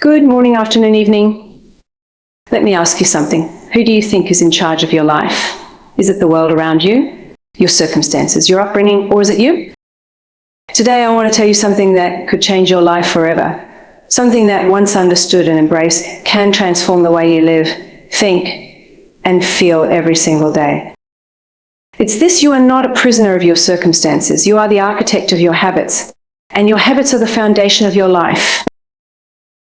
Good morning, afternoon, evening. Let me ask you something. Who do you think is in charge of your life? Is it the world around you, your circumstances, your upbringing, or is it you? Today I want to tell you something that could change your life forever. Something that, once understood and embraced, can transform the way you live, think, and feel every single day. It's this: you are not a prisoner of your circumstances. You are the architect of your habits, and your habits are the foundation of your life.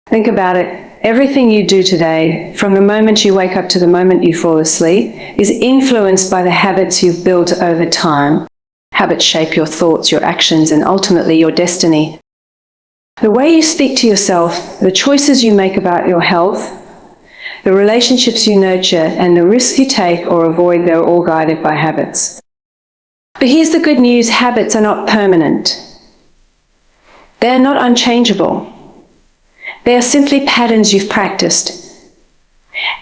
Think about it. Everything you do today, from the moment you wake up to the moment you fall asleep, is influenced by the habits you've built over time. Habits shape your thoughts, your actions, and ultimately your destiny. The way you speak to yourself, the choices you make about your health, the relationships you nurture, and the risks you take or avoid, they're all guided by habits. But here's the good news: habits are not permanent. They're not unchangeable. They are simply patterns you've practiced.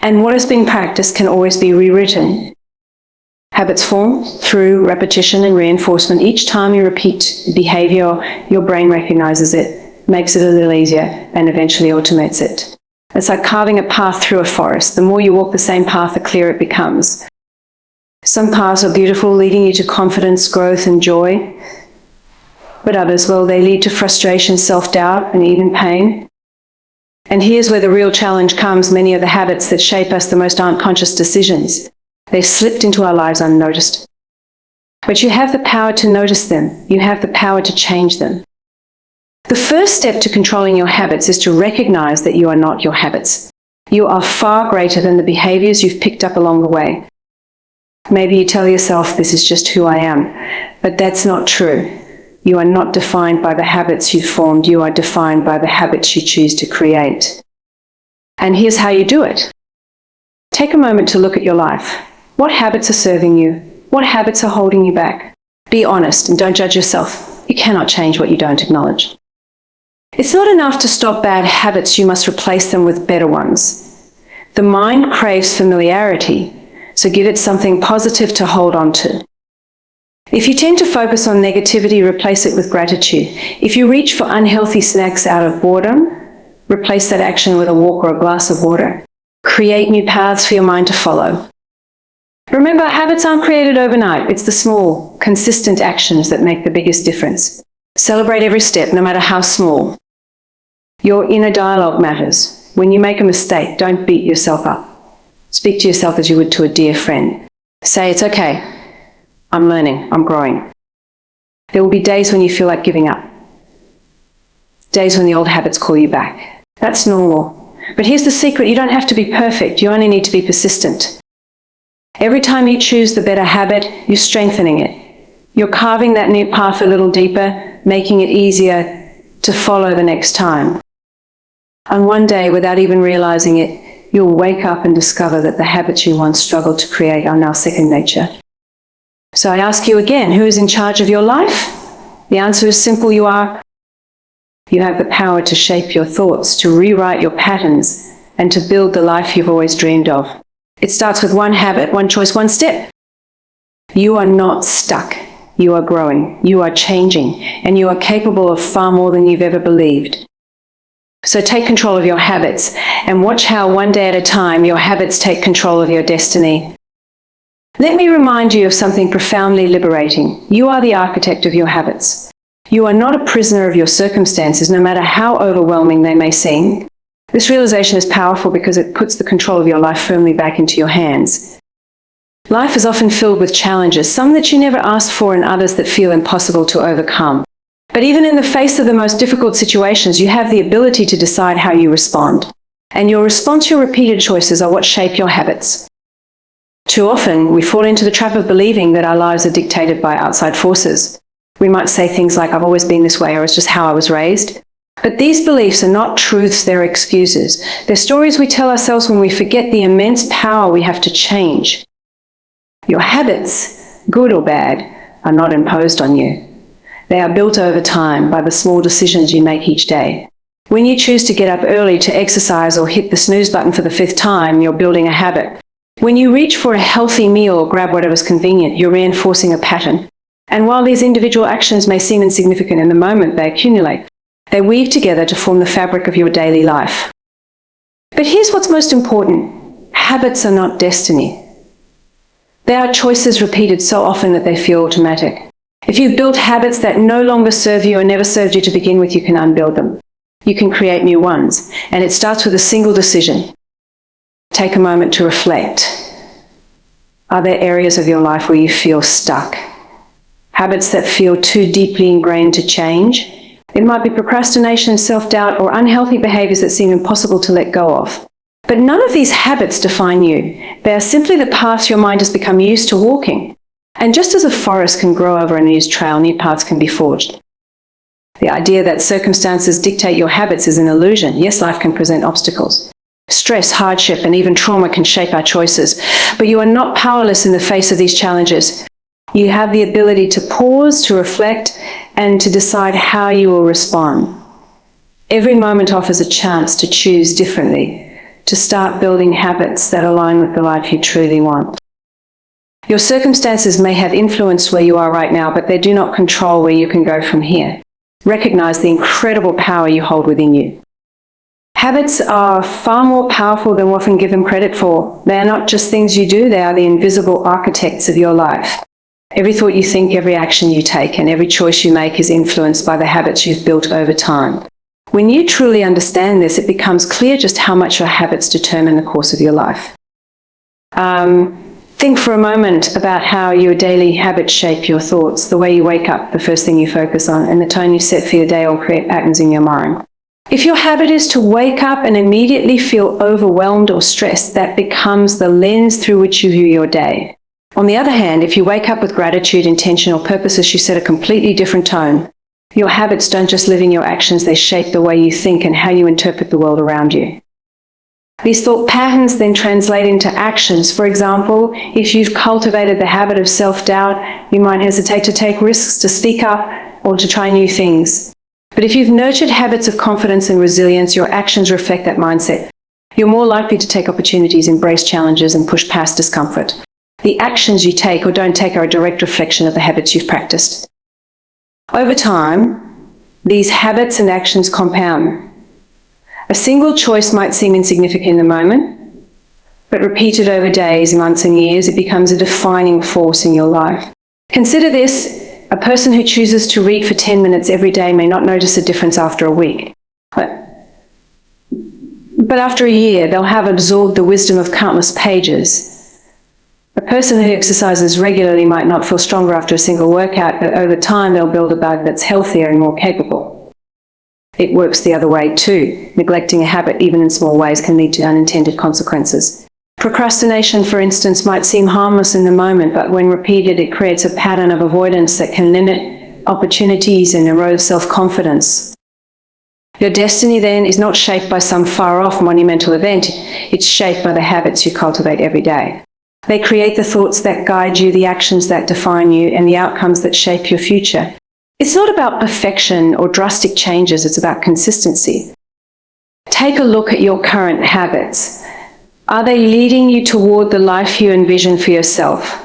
And what has been practiced can always be rewritten. Habits form through repetition and reinforcement. Each time you repeat behavior, your brain recognizes it, makes it a little easier, and eventually automates it. It's like carving a path through a forest. The more you walk the same path, the clearer it becomes. Some paths are beautiful, leading you to confidence, growth, and joy. But others, well, they lead to frustration, self-doubt, and even pain. And here's where the real challenge comes. Many of the habits that shape us the most aren't conscious decisions. They've slipped into our lives unnoticed. But you have the power to notice them. You have the power to change them. The first step to controlling your habits is to recognize that you are not your habits. You are far greater than the behaviors you've picked up along the way. Maybe you tell yourself, this is just who I am, but that's not true. You are not defined by the habits you've formed. You are defined by the habits you choose to create. And here's how you do it. Take a moment to look at your life. What habits are serving you? What habits are holding you back? Be honest and don't judge yourself. You cannot change what you don't acknowledge. It's not enough to stop bad habits. You must replace them with better ones. The mind craves familiarity, so give it something positive to hold on to. If you tend to focus on negativity, replace it with gratitude. If you reach for unhealthy snacks out of boredom, replace that action with a walk or a glass of water. Create new paths for your mind to follow. Remember, habits aren't created overnight. It's the small, consistent actions that make the biggest difference. Celebrate every step, no matter how small. Your inner dialogue matters. When you make a mistake, don't beat yourself up. Speak to yourself as you would to a dear friend. Say, it's okay. I'm learning, I'm growing. There will be days when you feel like giving up. Days when the old habits call you back. That's normal. But here's the secret: you don't have to be perfect. You only need to be persistent. Every time you choose the better habit, you're strengthening it. You're carving that new path a little deeper, making it easier to follow the next time. And one day, without even realizing it, you'll wake up and discover that the habits you once struggled to create are now second nature. So I ask you again, who is in charge of your life? The answer is simple: you are. You have the power to shape your thoughts, to rewrite your patterns, and to build the life you've always dreamed of. It starts with one habit, one choice, one step. You are not stuck. You are growing. You are changing. And you are capable of far more than you've ever believed. So take control of your habits and watch how, one day at a time, your habits take control of your destiny. Let me remind you of something profoundly liberating. You are the architect of your habits. You are not a prisoner of your circumstances, no matter how overwhelming they may seem. This realization is powerful because it puts the control of your life firmly back into your hands. Life is often filled with challenges, some that you never asked for and others that feel impossible to overcome. But even in the face of the most difficult situations, you have the ability to decide how you respond. And your response, your repeated choices, are what shape your habits. Too often, we fall into the trap of believing that our lives are dictated by outside forces. We might say things like, I've always been this way, or it's just how I was raised. But these beliefs are not truths, they're excuses. They're stories we tell ourselves when we forget the immense power we have to change. Your habits, good or bad, are not imposed on you. They are built over time by the small decisions you make each day. When you choose to get up early to exercise or hit the snooze button for the 5th time, you're building a habit. When you reach for a healthy meal or grab whatever's convenient, you're reinforcing a pattern. And while these individual actions may seem insignificant in the moment, they accumulate. They weave together to form the fabric of your daily life. But here's what's most important. Habits are not destiny. They are choices repeated so often that they feel automatic. If you've built habits that no longer serve you or never served you to begin with, you can unbuild them. You can create new ones. And it starts with a single decision. Take a moment to reflect. Are there areas of your life where you feel stuck? Habits that feel too deeply ingrained to change? It might be procrastination, self-doubt, or unhealthy behaviors that seem impossible to let go of. But none of these habits define you. They are simply the paths your mind has become used to walking. And just as a forest can grow over an unused trail, new paths can be forged. The idea that circumstances dictate your habits is an illusion. Yes, life can present obstacles. Stress, hardship, and even trauma can shape our choices. But you are not powerless in the face of these challenges. You have the ability to pause, to reflect, and to decide how you will respond. Every moment offers a chance to choose differently, to start building habits that align with the life you truly want. Your circumstances may have influenced where you are right now, but they do not control where you can go from here. Recognize the incredible power you hold within you. Habits are far more powerful than we often give them credit for. They are not just things you do, they are the invisible architects of your life. Every thought you think, every action you take, and every choice you make is influenced by the habits you've built over time. When you truly understand this, it becomes clear just how much your habits determine the course of your life. Think for a moment about how your daily habits shape your thoughts. The way you wake up, the first thing you focus on, and the tone you set for your day will create patterns in your mind. If your habit is to wake up and immediately feel overwhelmed or stressed, that becomes the lens through which you view your day. On the other hand, if you wake up with gratitude, intention, or purposes, you set a completely different tone. Your habits don't just live in your actions, they shape the way you think and how you interpret the world around you. These thought patterns then translate into actions. For example, if you've cultivated the habit of self-doubt, you might hesitate to take risks, to speak up, or to try new things. But if you've nurtured habits of confidence and resilience, your actions reflect that mindset. You're more likely to take opportunities, embrace challenges, and push past discomfort. The actions you take or don't take are a direct reflection of the habits you've practiced. Over time, these habits and actions compound. A single choice might seem insignificant in the moment, but repeated over days, months, and years, it becomes a defining force in your life. Consider this: a person who chooses to read for 10 minutes every day may not notice a difference after a week. But after a year, they'll have absorbed the wisdom of countless pages. A person who exercises regularly might not feel stronger after a single workout, but over time they'll build a body that's healthier and more capable. It works the other way too. Neglecting a habit, even in small ways, can lead to unintended consequences. Procrastination, for instance, might seem harmless in the moment, but when repeated, it creates a pattern of avoidance that can limit opportunities and erode self-confidence. Your destiny then is not shaped by some far-off monumental event. It's shaped by the habits you cultivate every day. They create the thoughts that guide you, the actions that define you, and the outcomes that shape your future. It's not about perfection or drastic changes, it's about consistency. Take a look at your current habits. Are they leading you toward the life you envision for yourself?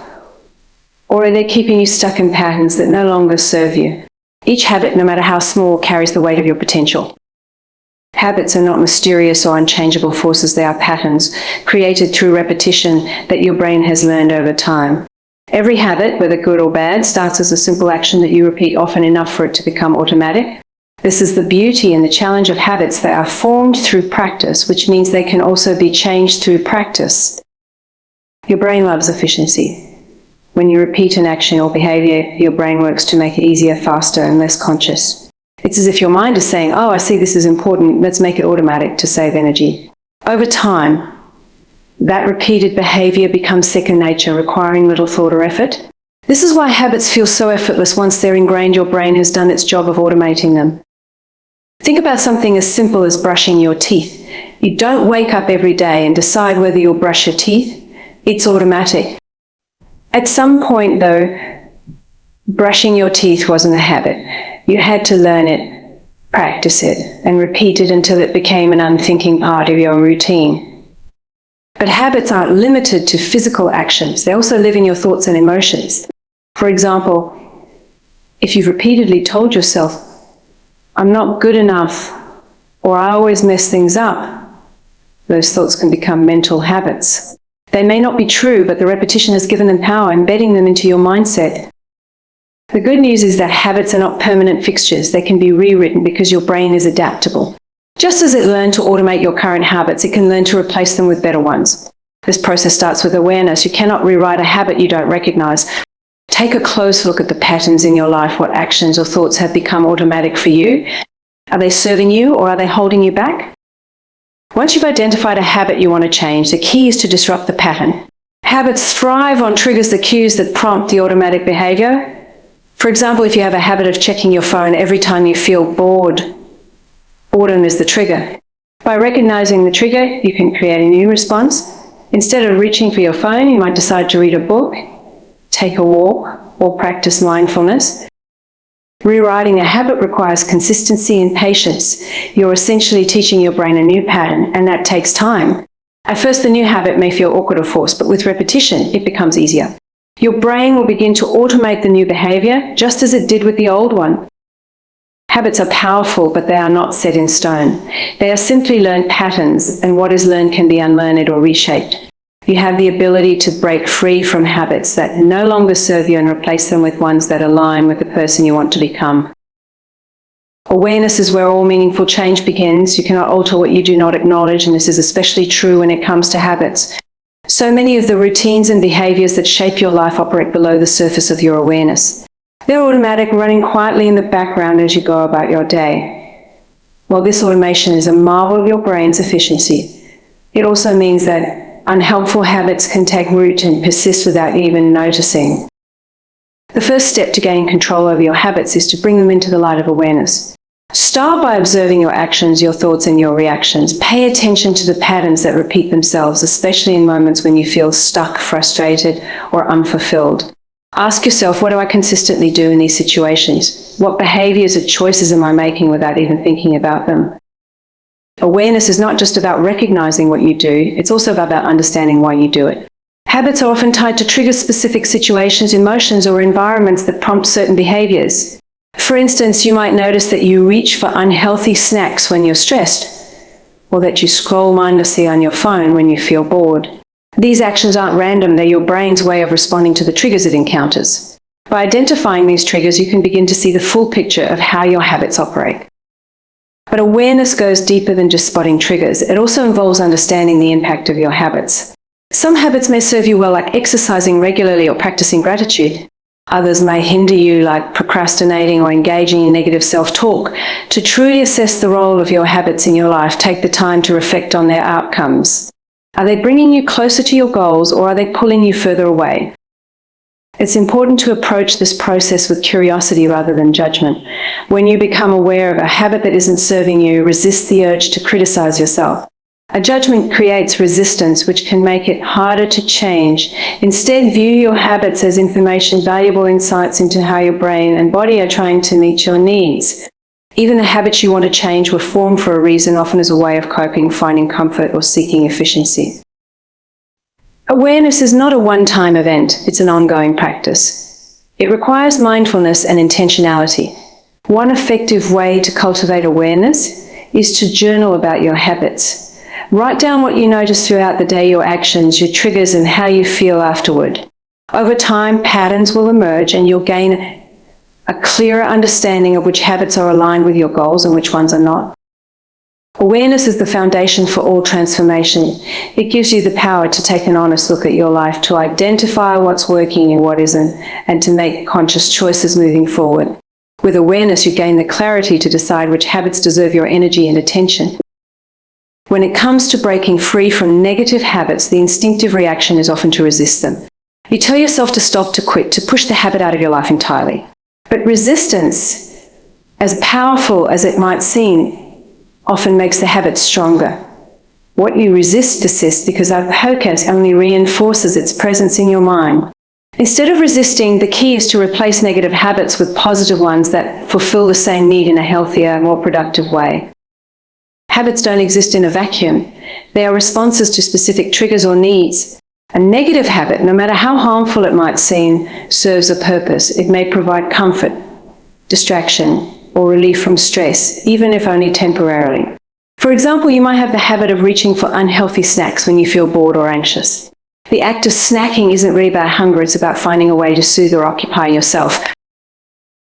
Or are they keeping you stuck in patterns that no longer serve you? Each habit, no matter how small, carries the weight of your potential. Habits are not mysterious or unchangeable forces, they are patterns created through repetition that your brain has learned over time. Every habit, whether good or bad, starts as a simple action that you repeat often enough for it to become automatic. This is the beauty and the challenge of habits. They are formed through practice, which means they can also be changed through practice. Your brain loves efficiency. When you repeat an action or behavior, your brain works to make it easier, faster, and less conscious. It's as if your mind is saying, oh, I see this is important, let's make it automatic to save energy. Over time, that repeated behavior becomes second nature, requiring little thought or effort. This is why habits feel so effortless. Once they're ingrained, your brain has done its job of automating them. Think about something as simple as brushing your teeth. You don't wake up every day and decide whether you'll brush your teeth. It's automatic. At some point, though, brushing your teeth wasn't a habit. You had to learn it, practice it, and repeat it until it became an unthinking part of your routine. But habits aren't limited to physical actions. They also live in your thoughts and emotions. For example, if you've repeatedly told yourself, I'm not good enough, or I always mess things up, Those thoughts can become mental habits. They may not be true, but the repetition has given them power, embedding them into your mindset. The good news is that habits are not permanent fixtures. They can be rewritten because your brain is adaptable. Just as it learned to automate your current habits, it can learn to replace them with better ones. This process starts with awareness. You cannot rewrite a habit you don't recognize. Take a close look at the patterns in your life. What actions or thoughts have become automatic for you? Are they serving you or are they holding you back? Once you've identified a habit you want to change, the key is to disrupt the pattern. Habits thrive on triggers, the cues that prompt the automatic behavior. For example, if you have a habit of checking your phone every time you feel bored, boredom is the trigger. By recognizing the trigger, you can create a new response. Instead of reaching for your phone, you might decide to read a book, take a walk, or practice mindfulness. Rewriting a habit requires consistency and patience. You're essentially teaching your brain a new pattern, and that takes time. At first, the new habit may feel awkward or forced, but with repetition, it becomes easier. Your brain will begin to automate the new behavior, just as it did with the old one. Habits are powerful, but they are not set in stone. They are simply learned patterns, and what is learned can be unlearned or reshaped. You have the ability to break free from habits that no longer serve you and replace them with ones that align with the person you want to become. Awareness is where all meaningful change begins. You cannot alter what you do not acknowledge, and this is especially true when it comes to habits. So many of the routines and behaviors that shape your life operate below the surface of your awareness. They're automatic, running quietly in the background as you go about your day. While this automation is a marvel of your brain's efficiency, it also means that unhelpful habits can take root and persist without even noticing. The first step to gain control over your habits is to bring them into the light of awareness. Start by observing your actions, your thoughts, and your reactions. Pay attention to the patterns that repeat themselves, especially in moments when you feel stuck, frustrated, or unfulfilled. Ask yourself, what do I consistently do in these situations? What behaviors or choices am I making without even thinking about them? Awareness is not just about recognizing what you do, it's also about understanding why you do it. Habits are often tied to trigger specific situations, emotions, or environments that prompt certain behaviors. For instance, you might notice that you reach for unhealthy snacks when you're stressed, or that you scroll mindlessly on your phone when you feel bored. These actions aren't random, they're your brain's way of responding to the triggers it encounters. By identifying these triggers, you can begin to see the full picture of how your habits operate. But awareness goes deeper than just spotting triggers. It also involves understanding the impact of your habits. Some habits may serve you well, like exercising regularly or practicing gratitude. Others may hinder you, like procrastinating or engaging in negative self-talk. To truly assess the role of your habits in your life, take the time to reflect on their outcomes. Are they bringing you closer to your goals, or are they pulling you further away? It's important to approach this process with curiosity rather than judgment. When you become aware of a habit that isn't serving you, resist the urge to criticize yourself. A judgment creates resistance, which can make it harder to change. Instead, view your habits as information, valuable insights into how your brain and body are trying to meet your needs. Even the habits you want to change were formed for a reason, often as a way of coping, finding comfort, or seeking efficiency. Awareness is not a one-time event, it's an ongoing practice. It requires mindfulness and intentionality. One effective way to cultivate awareness is to journal about your habits. Write down what you notice throughout the day, your actions, your triggers, and how you feel afterward. Over time, patterns will emerge and you'll gain a clearer understanding of which habits are aligned with your goals and which ones are not. Awareness is the foundation for all transformation. It gives you the power to take an honest look at your life, to identify what's working and what isn't, and to make conscious choices moving forward. With awareness, you gain the clarity to decide which habits deserve your energy and attention. When it comes to breaking free from negative habits, the instinctive reaction is often to resist them. You tell yourself to stop, to quit, to push the habit out of your life entirely. But resistance, as powerful as it might seem, often makes the habit stronger. What you resist persists because our focus only reinforces its presence in your mind. Instead of resisting, the key is to replace negative habits with positive ones that fulfill the same need in a healthier, more productive way. Habits don't exist in a vacuum. They are responses to specific triggers or needs. A negative habit, no matter how harmful it might seem, serves a purpose. It may provide comfort, distraction, or relief from stress, even if only temporarily. For For example, you might have the habit of reaching for unhealthy snacks when you feel bored or anxious. The act of snacking isn't really about hunger, it's about finding a way to soothe or occupy yourself.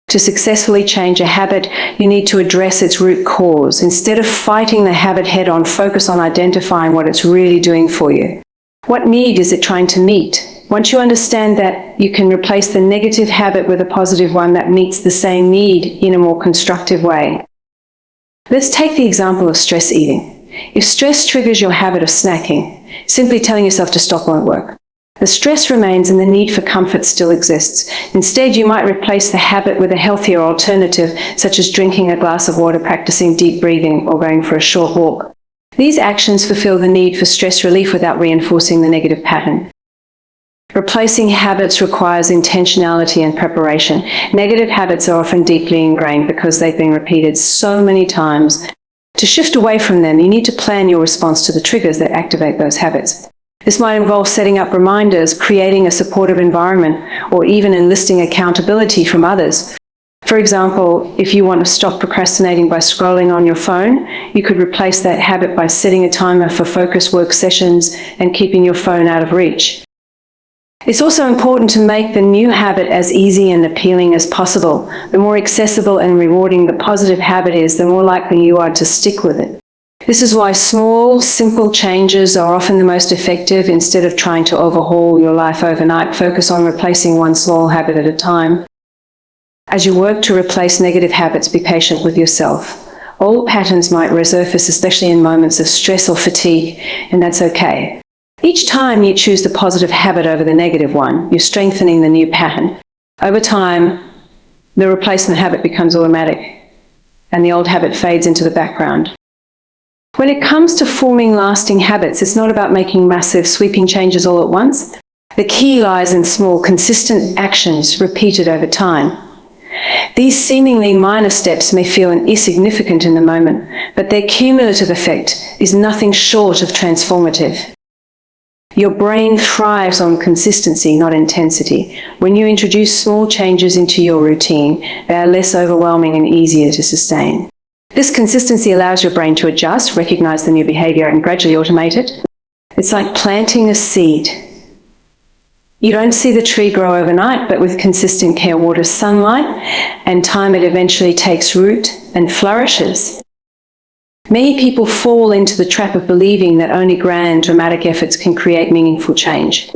To successfully change a habit, you need to address its root cause. Instead of fighting the habit head-on, focus on identifying what it's really doing for you. What need is it trying to meet? Once you understand that, you can replace the negative habit with a positive one that meets the same need in a more constructive way. Let's take the example of stress eating. If stress triggers your habit of snacking, simply telling yourself to stop won't work. The stress remains and the need for comfort still exists. Instead, you might replace the habit with a healthier alternative, such as drinking a glass of water, practicing deep breathing, or going for a short walk. These actions fulfill the need for stress relief without reinforcing the negative pattern. Replacing habits requires intentionality and preparation. Negative habits are often deeply ingrained because they've been repeated so many times. To shift away from them, you need to plan your response to the triggers that activate those habits. This might involve setting up reminders, creating a supportive environment, or even enlisting accountability from others. For example, if you want to stop procrastinating by scrolling on your phone, you could replace that habit by setting a timer for focused work sessions and keeping your phone out of reach. It's also important to make the new habit as easy and appealing as possible. The more accessible and rewarding the positive habit is, the more likely you are to stick with it. This is why small, simple changes are often the most effective. Instead of trying to overhaul your life overnight, focus on replacing one small habit at a time. As you work to replace negative habits, be patient with yourself. Old patterns might resurface, especially in moments of stress or fatigue, and that's okay. Each time you choose the positive habit over the negative one, you're strengthening the new pattern. Over time, the replacement habit becomes automatic, and the old habit fades into the background. When it comes to forming lasting habits, it's not about making massive, sweeping changes all at once. The key lies in small, consistent actions repeated over time. These seemingly minor steps may feel insignificant in the moment, but their cumulative effect is nothing short of transformative. Your brain thrives on consistency, not intensity. When you introduce small changes into your routine, they are less overwhelming and easier to sustain. This consistency allows your brain to adjust, recognize the new behavior, and gradually automate it. It's like planting a seed. You don't see the tree grow overnight, but with consistent care, water, sunlight, and time, it eventually takes root and flourishes. Many people fall into the trap of believing that only grand, dramatic efforts can create meaningful change.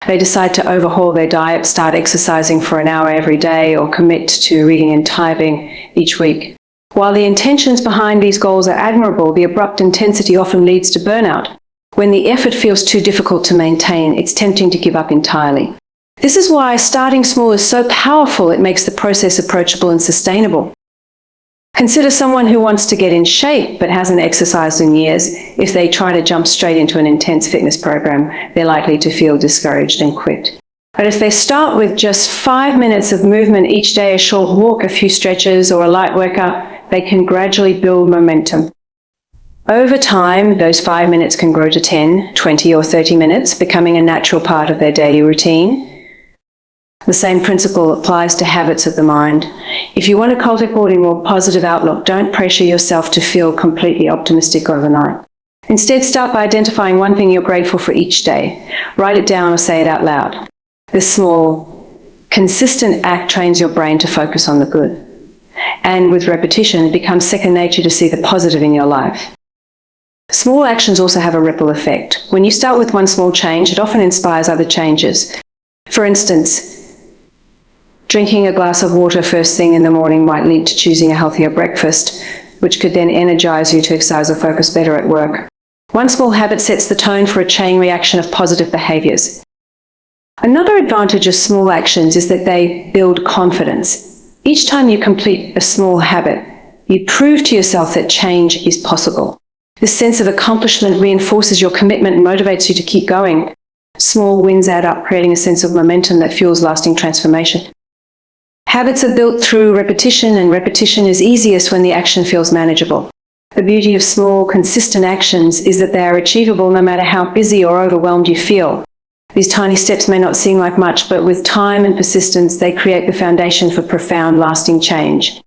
They decide to overhaul their diet, start exercising for an hour every day, or commit to reading and tithing each week. While the intentions behind these goals are admirable, the abrupt intensity often leads to burnout. When the effort feels too difficult to maintain, it's tempting to give up entirely. This is why starting small is so powerful. It makes the process approachable and sustainable. Consider someone who wants to get in shape but hasn't exercised in years. If they try to jump straight into an intense fitness program, they're likely to feel discouraged and quit. But if they start with just 5 minutes of movement each day, a short walk, a few stretches, or a light workout, they can gradually build momentum. Over time, those 5 minutes can grow to 10, 20, or 30 minutes, becoming a natural part of their daily routine. The same principle applies to habits of the mind. If you want to cultivate a more positive outlook, don't pressure yourself to feel completely optimistic overnight. Instead, start by identifying one thing you're grateful for each day. Write it down or say it out loud. This small, consistent act trains your brain to focus on the good. And with repetition, it becomes second nature to see the positive in your life. Small actions also have a ripple effect. When you start with one small change, it often inspires other changes. For instance, drinking a glass of water first thing in the morning might lead to choosing a healthier breakfast, which could then energize you to exercise or focus better at work. One small habit sets the tone for a chain reaction of positive behaviors. Another advantage of small actions is that they build confidence. Each time you complete a small habit, you prove to yourself that change is possible. This sense of accomplishment reinforces your commitment and motivates you to keep going. Small wins add up, creating a sense of momentum that fuels lasting transformation. Habits are built through repetition, and repetition is easiest when the action feels manageable. The beauty of small, consistent actions is that they are achievable no matter how busy or overwhelmed you feel. These tiny steps may not seem like much, but with time and persistence, they create the foundation for profound, lasting change.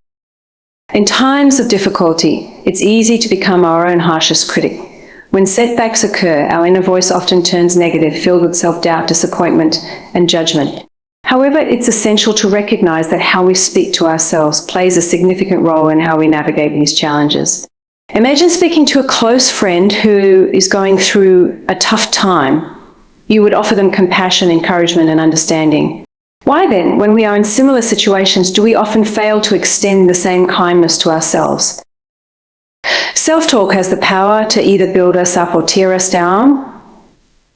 In times of difficulty, it's easy to become our own harshest critic. When setbacks occur, our inner voice often turns negative, filled with self-doubt, disappointment, and judgment. However, it's essential to recognize that how we speak to ourselves plays a significant role in how we navigate these challenges. Imagine speaking to a close friend who is going through a tough time. You would offer them compassion, encouragement, and understanding. Why then, when we are in similar situations, do we often fail to extend the same kindness to ourselves? Self-talk has the power to either build us up or tear us down.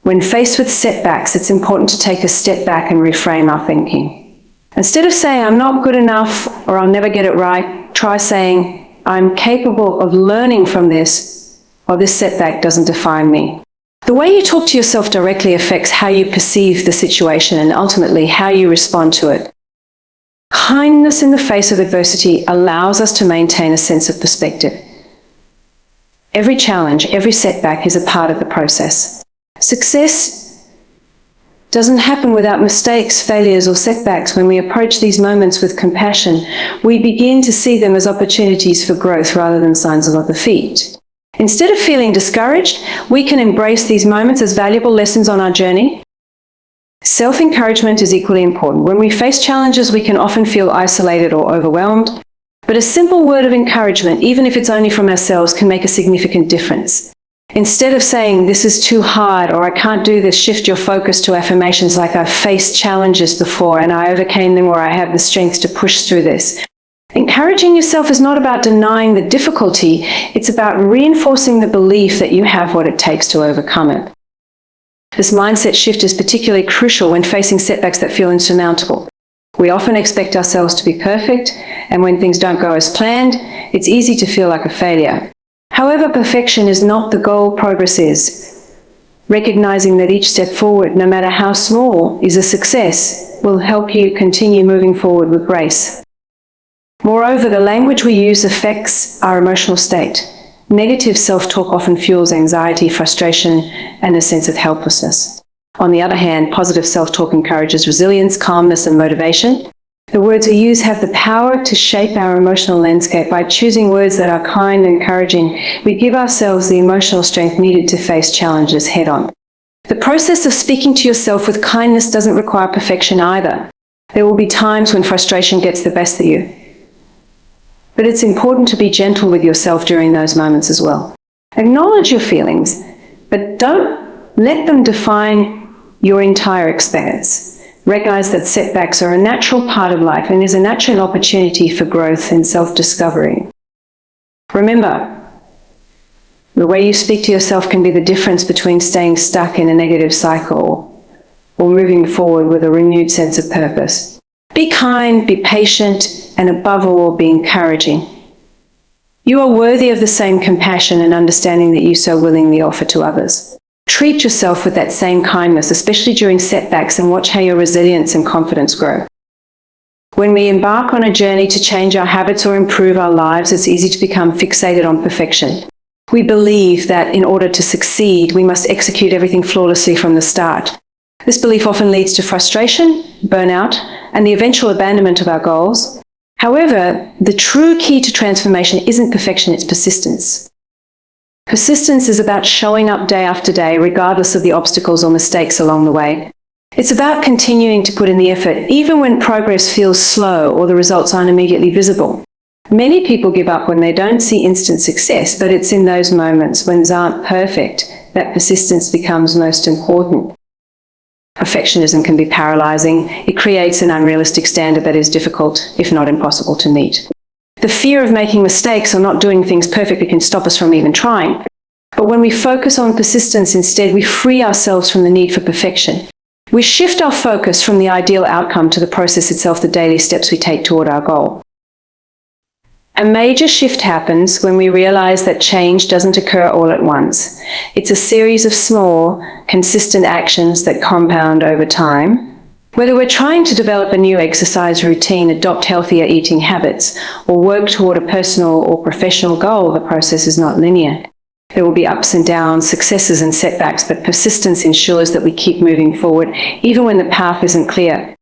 When faced with setbacks, it's important to take a step back and reframe our thinking. Instead of saying, I'm not good enough or I'll never get it right, try saying, I'm capable of learning from this, or this setback doesn't define me. The way you talk to yourself directly affects how you perceive the situation and ultimately how you respond to it. Kindness in the face of adversity allows us to maintain a sense of perspective. Every challenge, every setback is a part of the process. Success doesn't happen without mistakes, failures, or setbacks. When we approach these moments with compassion, we begin to see them as opportunities for growth rather than signs of defeat. Instead of feeling discouraged, we can embrace these moments as valuable lessons on our journey. Self-encouragement is equally important. When we face challenges, we can often feel isolated or overwhelmed, but a simple word of encouragement, even if it's only from ourselves, can make a significant difference. Instead of saying, this is too hard, or I can't do this, shift your focus to affirmations like, I've faced challenges before and I overcame them, or I have the strength to push through this. Encouraging yourself is not about denying the difficulty, it's about reinforcing the belief that you have what it takes to overcome it. This mindset shift is particularly crucial when facing setbacks that feel insurmountable. We often expect ourselves to be perfect, and when things don't go as planned, it's easy to feel like a failure. However, perfection is not the goal, progress is. Recognizing that each step forward, no matter how small, is a success will help you continue moving forward with grace. Moreover, the language we use affects our emotional state. Negative self-talk often fuels anxiety, frustration, and a sense of helplessness. On the other hand, positive self-talk encourages resilience, calmness, and motivation. The words we use have the power to shape our emotional landscape. By choosing words that are kind and encouraging, we give ourselves the emotional strength needed to face challenges head-on. The process of speaking to yourself with kindness doesn't require perfection either. There will be times when frustration gets the best of you. But it's important to be gentle with yourself during those moments as well. Acknowledge your feelings, but don't let them define your entire experience. Recognize that setbacks are a natural part of life and is a natural opportunity for growth and self-discovery. Remember, the way you speak to yourself can be the difference between staying stuck in a negative cycle or moving forward with a renewed sense of purpose. Be kind, be patient, and above all, be encouraging. You are worthy of the same compassion and understanding that you so willingly offer to others. Treat yourself with that same kindness, especially during setbacks, and watch how your resilience and confidence grow. When we embark on a journey to change our habits or improve our lives, it's easy to become fixated on perfection. We believe that in order to succeed, we must execute everything flawlessly from the start. This belief often leads to frustration, burnout, and the eventual abandonment of our goals. However, the true key to transformation isn't perfection, it's persistence. Persistence is about showing up day after day, regardless of the obstacles or mistakes along the way. It's about continuing to put in the effort, even when progress feels slow or the results aren't immediately visible. Many people give up when they don't see instant success, but it's in those moments when things aren't perfect that persistence becomes most important. Perfectionism can be paralyzing. It creates an unrealistic standard that is difficult, if not impossible, to meet. The fear of making mistakes or not doing things perfectly can stop us from even trying. But when we focus on persistence instead, we free ourselves from the need for perfection. We shift our focus from the ideal outcome to the process itself, the daily steps we take toward our goal. A major shift happens when we realize that change doesn't occur all at once. It's a series of small, consistent actions that compound over time. Whether we're trying to develop a new exercise routine, adopt healthier eating habits, or work toward a personal or professional goal, the process is not linear. There will be ups and downs, successes and setbacks, but persistence ensures that we keep moving forward, even when the path isn't clear.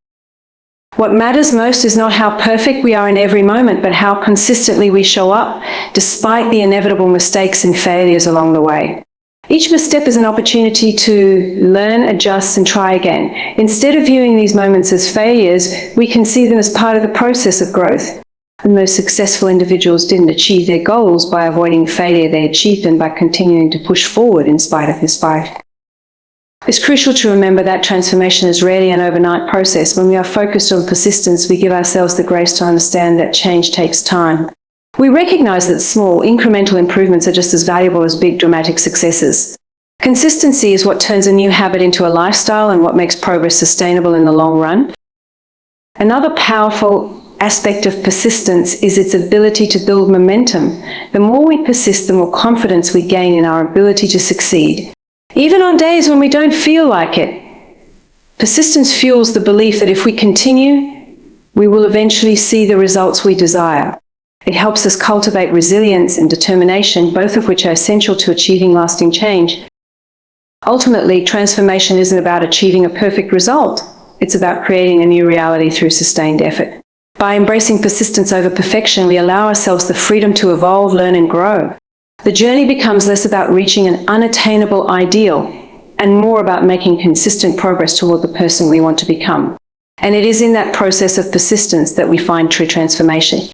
What matters most is not how perfect we are in every moment, but how consistently we show up, despite the inevitable mistakes and failures along the way. Each misstep is an opportunity to learn, adjust, and try again. Instead of viewing these moments as failures, we can see them as part of the process of growth. The most successful individuals didn't achieve their goals by avoiding failure, they achieved them by continuing to push forward in spite of this fight. It's crucial to remember that transformation is rarely an overnight process. When we are focused on persistence, we give ourselves the grace to understand that change takes time. We recognize that small, incremental improvements are just as valuable as big, dramatic successes. Consistency is what turns a new habit into a lifestyle and what makes progress sustainable in the long run. Another powerful aspect of persistence is its ability to build momentum. The more we persist, the more confidence we gain in our ability to succeed, even on days when we don't feel like it. Persistence fuels the belief that if we continue, we will eventually see the results we desire. It helps us cultivate resilience and determination, both of which are essential to achieving lasting change. Ultimately, transformation isn't about achieving a perfect result. It's about creating a new reality through sustained effort. By embracing persistence over perfection, we allow ourselves the freedom to evolve, learn, and grow. The journey becomes less about reaching an unattainable ideal and more about making consistent progress toward the person we want to become. And it is in that process of persistence that we find true transformation.